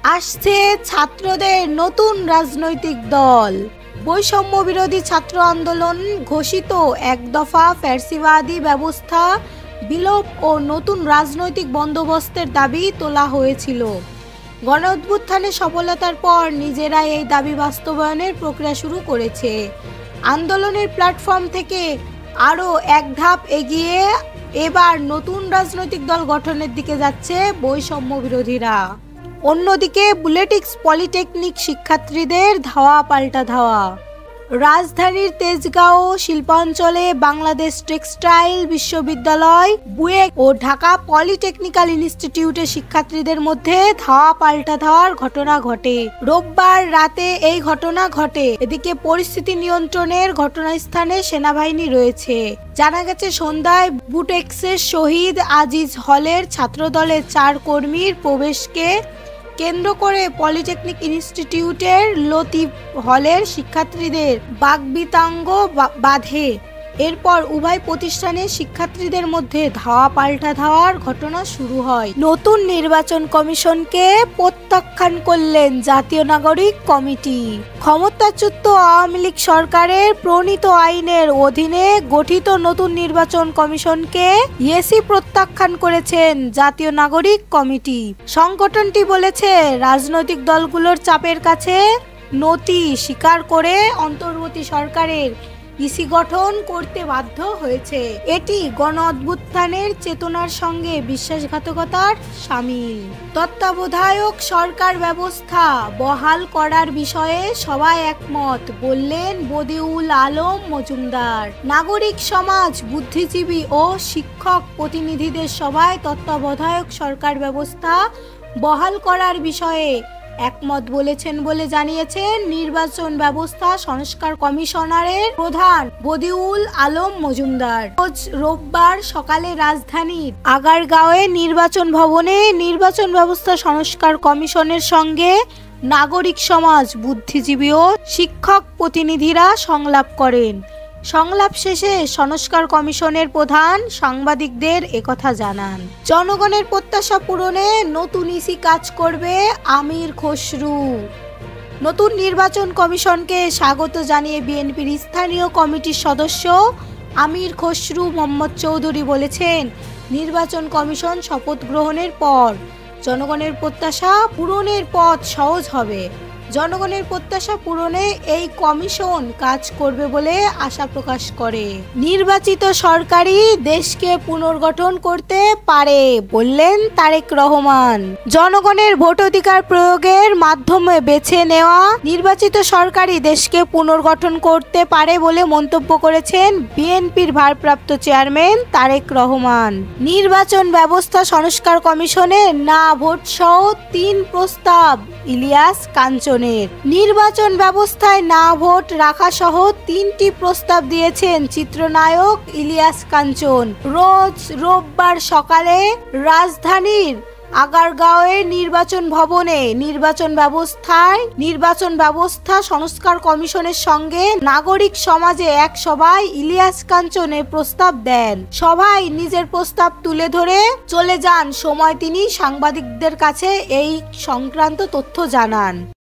আসছে ছাত্রদের নতুন রাজনৈতিক দল। বৈষম্য বিরোধী ছাত্র আন্দোলন ঘোষিত এক দফা ফ্যাসিবাদী ব্যবস্থা বিলোপ ও নতুন রাজনৈতিক বন্দোবস্তের দাবি তোলা হয়েছিল। গণ অভ্যুত্থানের সফলতার পর নিজেরাই এই দাবি বাস্তবায়নের প্রক্রিয়া শুরু করেছে। আন্দোলনের প্ল্যাটফর্ম থেকে আরও এক ধাপ এগিয়ে এবার নতুন রাজনৈতিক দল গঠনের দিকে যাচ্ছে বৈষম্য বিরোধীরা। অন্যদিকে বুলেটিক্স পলিটেকনিক শিক্ষার্থীদের ধাওয়া পাল্টা ধাওয়া। রাজধানীর তেজগাঁও শিল্পাঞ্চলে বাংলাদেশ টেক্সটাইল বিশ্ববিদ্যালয়, বুয়েট ও ঢাকা পলিটেকনিক্যাল ইনস্টিটিউটের শিক্ষার্থীদের মধ্যে ধাওয়া পাল্টা ধাওয়ার ঘটনা ঘটে। রোববার রাতে এই ঘটনা ঘটে। এদিকে পরিস্থিতি নিয়ন্ত্রণের ঘটনাস্থানে সেনাবাহিনী রয়েছে। জানা গেছে সন্ধ্যায় বুটেক্সের শহীদ আজিজ হলের ছাত্রদলের 4 কর্মীর প্রবেশকে কেন্দ্র করে পলিটেকনিক ইনস্টিটিউটের লতিফ হলের শিক্ষার্থীদের বাকবিতণ্ড বাধে। এরপর উভয় প্রতিষ্ঠানের শিক্ষার্থীদের মধ্যে ধাওয়া পাল্টা ধাওয়ার ঘটনা শুরু হয়। নতুন নির্বাচন কমিশনকে প্রত্যাখ্যান করলেন জাতীয় নাগরিক কমিটি। ক্ষমতাচ্যুত আওয়ামী লীগ সরকারের প্রণীত আইনের অধীনে গঠিত নতুন নির্বাচন কমিশনকে ইসি প্রত্যাখ্যান করেছেন জাতীয় নাগরিক কমিটি। সংগঠনটি বলেছে, রাজনৈতিক দলগুলোর চাপের কাছে নতি স্বীকার করে অন্তর্বর্তী সরকারের ইসি গঠন করতে বাধ্য হয়েছে। এটি গণ অভ্যুত্থানের চেতনার সঙ্গে বিশ্বাসঘাতকতার শামিল। তত্ত্বাবধায়ক সরকার ব্যবস্থা বহাল করার বিষয়ে সবাই একমত বললেন বদিউল আলম মজুমদার। নাগরিক সমাজ, বুদ্ধিজীবী ও শিক্ষক প্রতিনিধিদের সবাই তত্ত্বাবধায়ক সরকার ব্যবস্থা বহাল করার বিষয়ে একমত বলেছেন বলে জানিয়েছেন নির্বাচন ব্যবস্থা সংস্কার কমিশনারের প্রধান বদিউল আলম মজুমদার। রোববার সকালে রাজধানীর আগারগাঁওয়ে নির্বাচন ভবনে নির্বাচন ব্যবস্থা সংস্কার কমিশনের সঙ্গে নাগরিক সমাজ, বুদ্ধিজীবী ও শিক্ষক প্রতিনিধিরা সংলাপ করেন। সংলাপ শেষে সংস্কার কমিশনের প্রধান সাংবাদিকদের একথা জানান। জনগণের প্রত্যাশা পূরণে নতুন ইসি কাজ করবে আমির খসরু। নতুন নির্বাচন কমিশনকে স্বাগত জানিয়ে বিএনপির স্থানীয় কমিটির সদস্য আমির খসরু মোহাম্মদ চৌধুরী বলেছেন, নির্বাচন কমিশন শপথ গ্রহণের পর জনগণের প্রত্যাশা পূরণের পথ সহজ হবে। জনগণের প্রত্যাশা পূরণে এই কমিশন কাজ করবে বলে আশা প্রকাশ করে। নির্বাচিত সরকারই দেশকে পুনর্গঠন করতে পারে বললেন তারেক রহমান। জনগণের ভোটাধিকার প্রয়োগের মাধ্যমে বেছে নেওয়া নির্বাচিত সরকারই দেশকে পুনর্গঠন করতে পারে বলে মন্তব্য করেছেন বিএনপির ভারপ্রাপ্ত চেয়ারম্যান তারেক রহমান। নির্বাচন ব্যবস্থা সংস্কার কমিশনে না ভোট সহ 3 প্রস্তাব ইলিয়াস কাঞ্চন। নির্বাচন ব্যবস্থায় না ভোট রাখা সহ 3টি প্রস্তাব দিয়েছেন চিত্রনায়ক ইলিয়াস কাঞ্চন। রোববার সকালে রাজধানীর আগারগাঁওয়ে নির্বাচন ভবনে নির্বাচন ব্যবস্থা সংস্কার কমিশনের সঙ্গে নাগরিক সমাজে এক সভায় ইলিয়াস কাঞ্চন প্রস্তাব দেন। সভায় নিজের প্রস্তাব তুলে ধরে চলে যান সময় তিনি সাংবাদিকদের কাছে এই সংক্রান্ত তথ্য জানান।